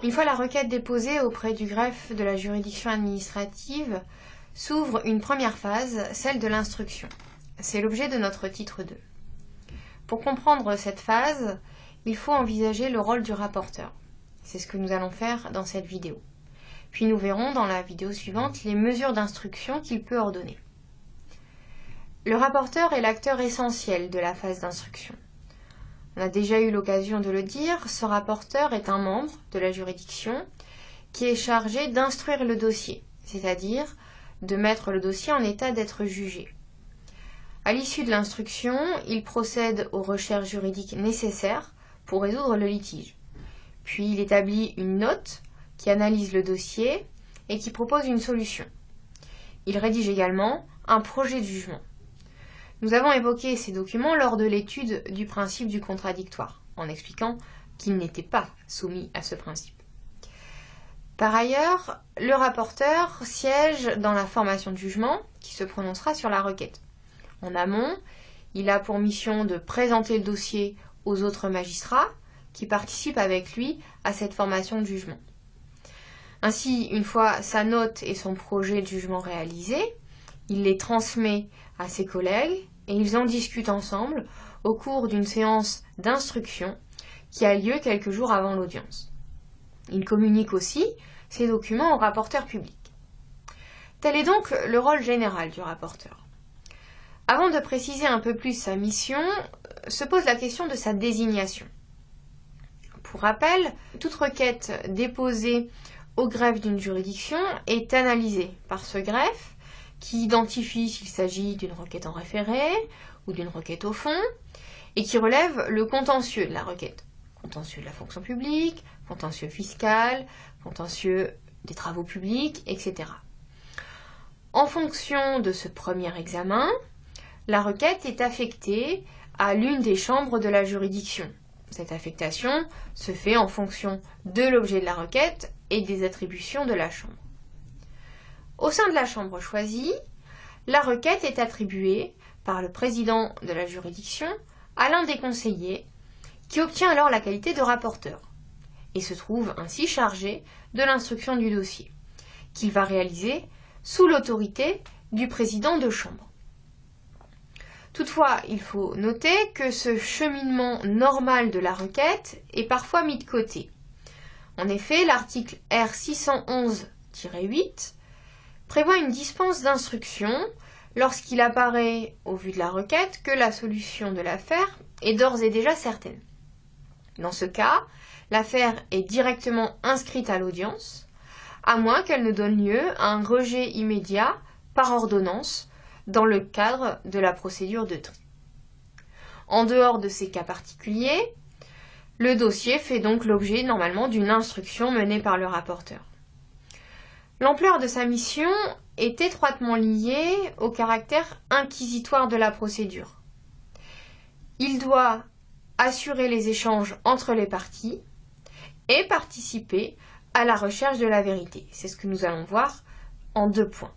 Une fois la requête déposée auprès du greffe de la juridiction administrative, s'ouvre une première phase, celle de l'instruction. C'est l'objet de notre titre 2. Pour comprendre cette phase, il faut envisager le rôle du rapporteur. C'est ce que nous allons faire dans cette vidéo. Puis nous verrons dans la vidéo suivante les mesures d'instruction qu'il peut ordonner. Le rapporteur est l'acteur essentiel de la phase d'instruction. On a déjà eu l'occasion de le dire, ce rapporteur est un membre de la juridiction qui est chargé d'instruire le dossier, c'est-à-dire de mettre le dossier en état d'être jugé. À l'issue de l'instruction, il procède aux recherches juridiques nécessaires pour résoudre le litige. Puis il établit une note qui analyse le dossier et qui propose une solution. Il rédige également un projet de jugement. Nous avons évoqué ces documents lors de l'étude du principe du contradictoire, en expliquant qu'il n'était pas soumis à ce principe. Par ailleurs, le rapporteur siège dans la formation de jugement qui se prononcera sur la requête. En amont, il a pour mission de présenter le dossier aux autres magistrats qui participent avec lui à cette formation de jugement. Ainsi, une fois sa note et son projet de jugement réalisés, il les transmet à ses collègues et ils en discutent ensemble au cours d'une séance d'instruction qui a lieu quelques jours avant l'audience. Il communique aussi ces documents au rapporteur public. Tel est donc le rôle général du rapporteur. Avant de préciser un peu plus sa mission, se pose la question de sa désignation. Pour rappel, toute requête déposée au greffe d'une juridiction est analysée par ce greffe qui identifie s'il s'agit d'une requête en référé ou d'une requête au fond et qui relève le contentieux de la requête. Contentieux de la fonction publique, contentieux fiscal, contentieux des travaux publics, etc. En fonction de ce premier examen, la requête est affectée à l'une des chambres de la juridiction. Cette affectation se fait en fonction de l'objet de la requête et des attributions de la chambre. Au sein de la chambre choisie, la requête est attribuée par le président de la juridiction à l'un des conseillers qui obtient alors la qualité de rapporteur et se trouve ainsi chargé de l'instruction du dossier qu'il va réaliser sous l'autorité du président de chambre. Toutefois, il faut noter que ce cheminement normal de la requête est parfois mis de côté. En effet, l'article R 611-8 prévoit une dispense d'instruction lorsqu'il apparaît, au vu de la requête, que la solution de l'affaire est d'ores et déjà certaine. Dans ce cas, l'affaire est directement inscrite à l'audience, à moins qu'elle ne donne lieu à un rejet immédiat par ordonnance dans le cadre de la procédure de tri. En dehors de ces cas particuliers, le dossier fait donc l'objet normalement d'une instruction menée par le rapporteur. L'ampleur de sa mission est étroitement liée au caractère inquisitoire de la procédure. Il doit assurer les échanges entre les parties et participer à la recherche de la vérité. C'est ce que nous allons voir en 2 points.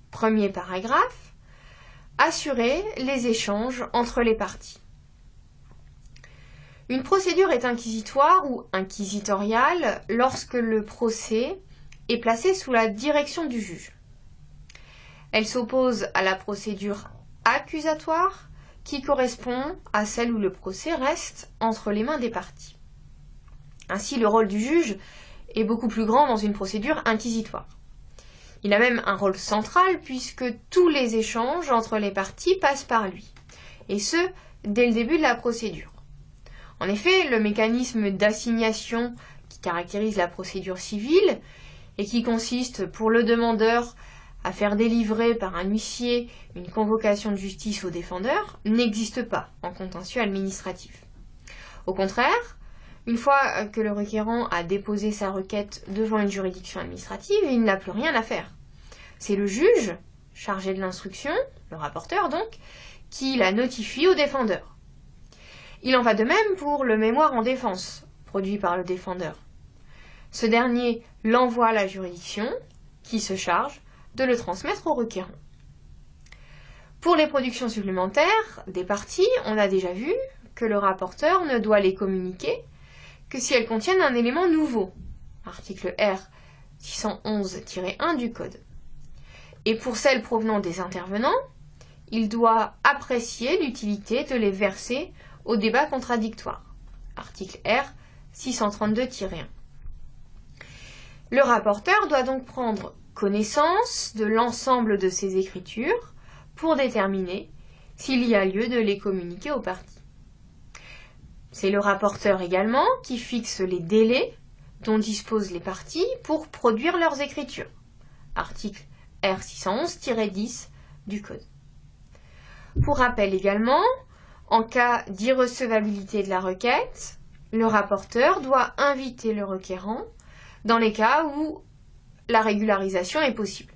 Premier paragraphe, assurer les échanges entre les parties. Une procédure est inquisitoire ou inquisitoriale lorsque le procès est placé sous la direction du juge. Elle s'oppose à la procédure accusatoire qui correspond à celle où le procès reste entre les mains des parties. Ainsi, le rôle du juge est beaucoup plus grand dans une procédure inquisitoire. Il a même un rôle central puisque tous les échanges entre les parties passent par lui, et ce, dès le début de la procédure. En effet, le mécanisme d'assignation qui caractérise la procédure civile et qui consiste pour le demandeur à faire délivrer par un huissier une convocation de justice au défendeur n'existe pas en contentieux administratif. Au contraire, une fois que le requérant a déposé sa requête devant une juridiction administrative, il n'a plus rien à faire. C'est le juge, chargé de l'instruction, le rapporteur donc, qui la notifie au défendeur. Il en va de même pour le mémoire en défense, produit par le défendeur. Ce dernier l'envoie à la juridiction, qui se charge de le transmettre au requérant. Pour les productions supplémentaires des parties, on a déjà vu que le rapporteur ne doit les communiquer que si elles contiennent un élément nouveau, article R 611-1 du Code. Et pour celles provenant des intervenants, il doit apprécier l'utilité de les verser au débat contradictoire, article R 632-1. Le rapporteur doit donc prendre connaissance de l'ensemble de ces écritures pour déterminer s'il y a lieu de les communiquer aux parties. C'est le rapporteur également qui fixe les délais dont disposent les parties pour produire leurs écritures, article R 611-10 du Code. Pour rappel également, en cas d'irrecevabilité de la requête, le rapporteur doit inviter le requérant dans les cas où la régularisation est possible.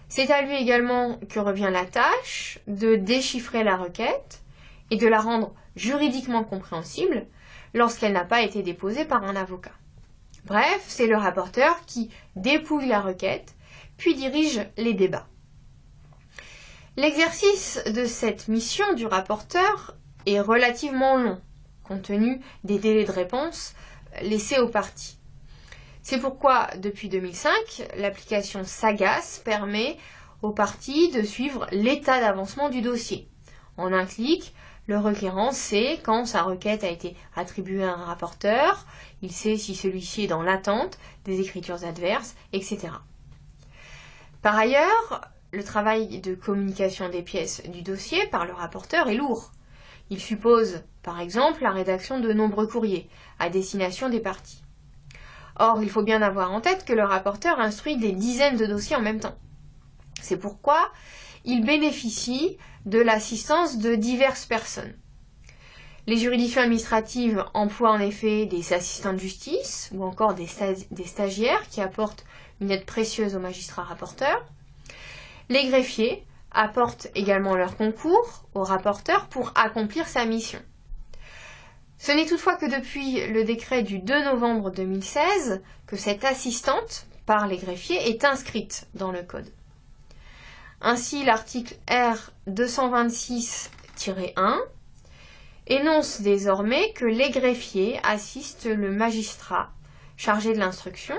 C'est à lui également que revient la tâche de déchiffrer la requête et de la rendre juridiquement compréhensible lorsqu'elle n'a pas été déposée par un avocat. Bref, c'est le rapporteur qui dépouille la requête, puis dirige les débats. L'exercice de cette mission du rapporteur est relativement long, compte tenu des délais de réponse laissés aux parties. C'est pourquoi, depuis 2005, l'application Sagas permet aux parties de suivre l'état d'avancement du dossier. En un clic, le requérant sait quand sa requête a été attribuée à un rapporteur, il sait si celui-ci est dans l'attente des écritures adverses, etc. Par ailleurs, le travail de communication des pièces du dossier par le rapporteur est lourd. Il suppose, par exemple, la rédaction de nombreux courriers à destination des parties. Or, il faut bien avoir en tête que le rapporteur instruit des dizaines de dossiers en même temps. C'est pourquoi il bénéficie de l'assistance de diverses personnes. Les juridictions administratives emploient en effet des assistants de justice ou encore des stagiaires qui apportent une aide précieuse aux magistrats rapporteurs. Les greffiers apportent également leur concours au rapporteur pour accomplir sa mission. Ce n'est toutefois que depuis le décret du 2 novembre 2016 que cette assistante par les greffiers est inscrite dans le Code. Ainsi, l'article R 226-1 énonce désormais que les greffiers assistent le magistrat chargé de l'instruction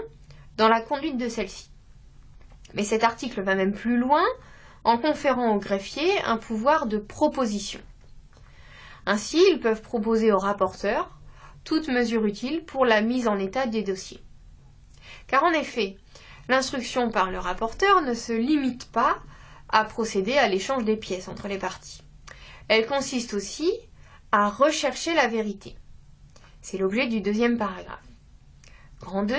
dans la conduite de celle-ci. Mais cet article va même plus loin en conférant aux greffiers un pouvoir de proposition. Ainsi, ils peuvent proposer au rapporteur toute mesure utile pour la mise en état des dossiers. Car en effet, l'instruction par le rapporteur ne se limite pas à procéder à l'échange des pièces entre les parties. Elle consiste aussi à rechercher la vérité. C'est l'objet du deuxième paragraphe. Grand 2,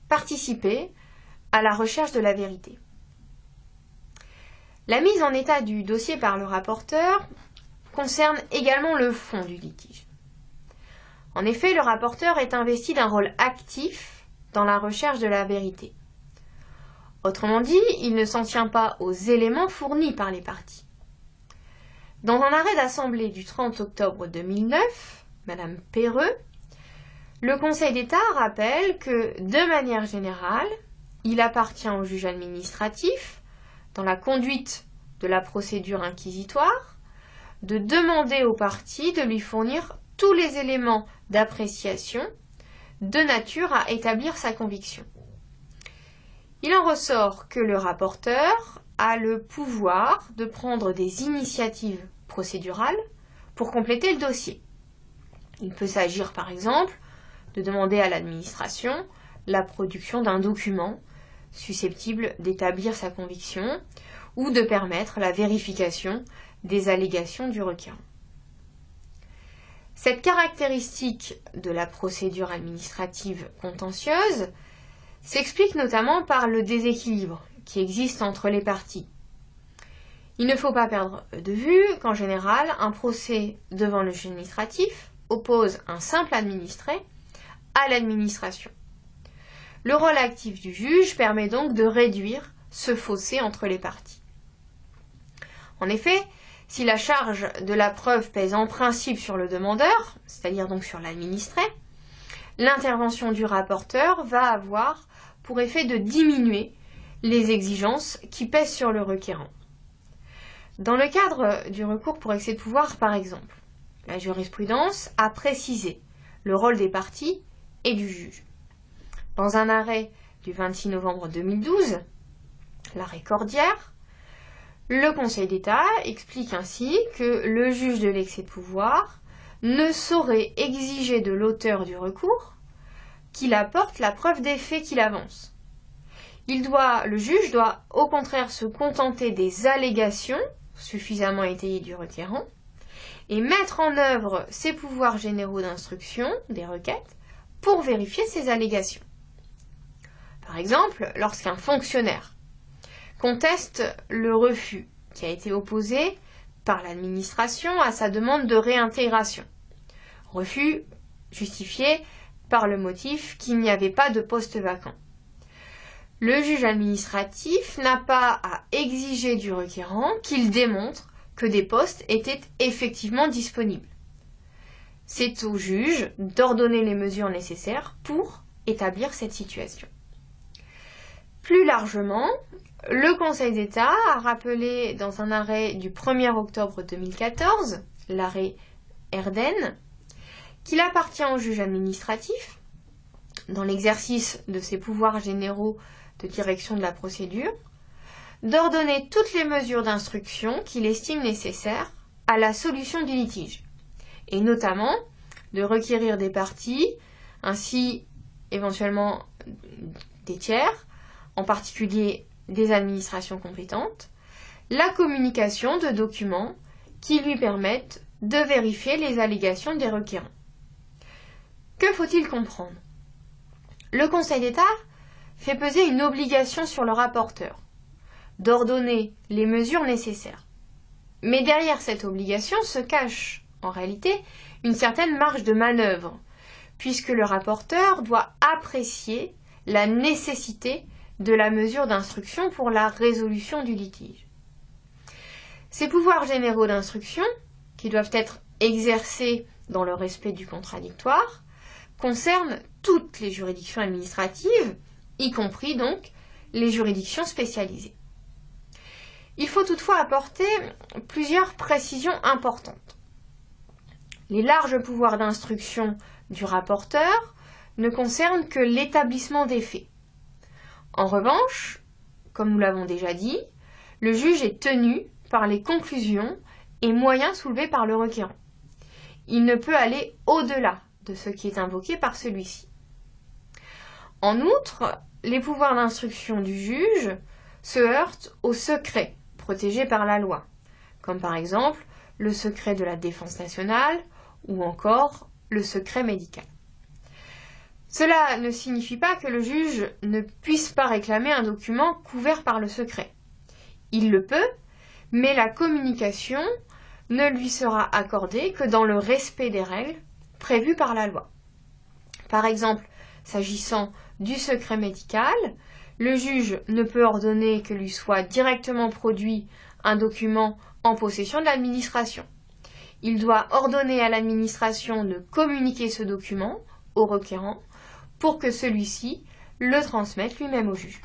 participer à la recherche de la vérité. La mise en état du dossier par le rapporteur concerne également le fond du litige. En effet, le rapporteur est investi d'un rôle actif dans la recherche de la vérité. Autrement dit, il ne s'en tient pas aux éléments fournis par les parties. Dans un arrêt d'assemblée du 30 octobre 2009, Madame Perreux, le Conseil d'État rappelle que, de manière générale, il appartient au juge administratif, dans la conduite de la procédure inquisitoire, de demander aux parties de lui fournir tous les éléments d'appréciation de nature à établir sa conviction. Il en ressort que le rapporteur a le pouvoir de prendre des initiatives procédurales pour compléter le dossier. Il peut s'agir par exemple de demander à l'administration la production d'un document susceptible d'établir sa conviction ou de permettre la vérification des allégations du requérant. Cette caractéristique de la procédure administrative contentieuse s'explique notamment par le déséquilibre qui existe entre les parties. Il ne faut pas perdre de vue qu'en général, un procès devant le juge administratif oppose un simple administré à l'administration. Le rôle actif du juge permet donc de réduire ce fossé entre les parties. En effet, si la charge de la preuve pèse en principe sur le demandeur, c'est-à-dire donc sur l'administré, l'intervention du rapporteur va avoir pour effet de diminuer les exigences qui pèsent sur le requérant. Dans le cadre du recours pour excès de pouvoir, par exemple, la jurisprudence a précisé le rôle des parties et du juge. Dans un arrêt du 26 novembre 2012, l'arrêt Cordière, le Conseil d'État explique ainsi que le juge de l'excès de pouvoir ne saurait exiger de l'auteur du recours qu'il apporte la preuve des faits qu'il avance. Le juge doit au contraire se contenter des allégations suffisamment étayées du requérant et mettre en œuvre ses pouvoirs généraux d'instruction des requêtes pour vérifier ces allégations. Par exemple, lorsqu'un fonctionnaire conteste le refus qui a été opposé par l'administration à sa demande de réintégration. Refus justifié par le motif qu'il n'y avait pas de poste vacant. Le juge administratif n'a pas à exiger du requérant qu'il démontre que des postes étaient effectivement disponibles. C'est au juge d'ordonner les mesures nécessaires pour établir cette situation. Plus largement, le Conseil d'État a rappelé dans un arrêt du 1er octobre 2014, l'arrêt Erden, qu'il appartient au juge administratif, dans l'exercice de ses pouvoirs généraux de direction de la procédure, d'ordonner toutes les mesures d'instruction qu'il estime nécessaires à la solution du litige, et notamment de requérir des parties, ainsi éventuellement des tiers, en particulier des administrations compétentes, la communication de documents qui lui permettent de vérifier les allégations des requérants. Que faut-il comprendre? Le Conseil d'État fait peser une obligation sur le rapporteur d'ordonner les mesures nécessaires. Mais derrière cette obligation se cache, en réalité, une certaine marge de manœuvre, puisque le rapporteur doit apprécier la nécessité de la mesure d'instruction pour la résolution du litige. Ces pouvoirs généraux d'instruction, qui doivent être exercés dans le respect du contradictoire, concernent toutes les juridictions administratives, y compris donc les juridictions spécialisées. Il faut toutefois apporter plusieurs précisions importantes. Les larges pouvoirs d'instruction du rapporteur ne concernent que l'établissement des faits. En revanche, comme nous l'avons déjà dit, le juge est tenu par les conclusions et moyens soulevés par le requérant. Il ne peut aller au-delà de ce qui est invoqué par celui-ci. En outre, les pouvoirs d'instruction du juge se heurtent au secret protégé par la loi, comme par exemple le secret de la défense nationale ou encore le secret médical. Cela ne signifie pas que le juge ne puisse pas réclamer un document couvert par le secret. Il le peut, mais la communication ne lui sera accordée que dans le respect des règles prévues par la loi. Par exemple, s'agissant du secret médical, le juge ne peut ordonner que lui soit directement produit un document en possession de l'administration. Il doit ordonner à l'administration de communiquer ce document au requérant pour que celui-ci le transmette lui-même au juge.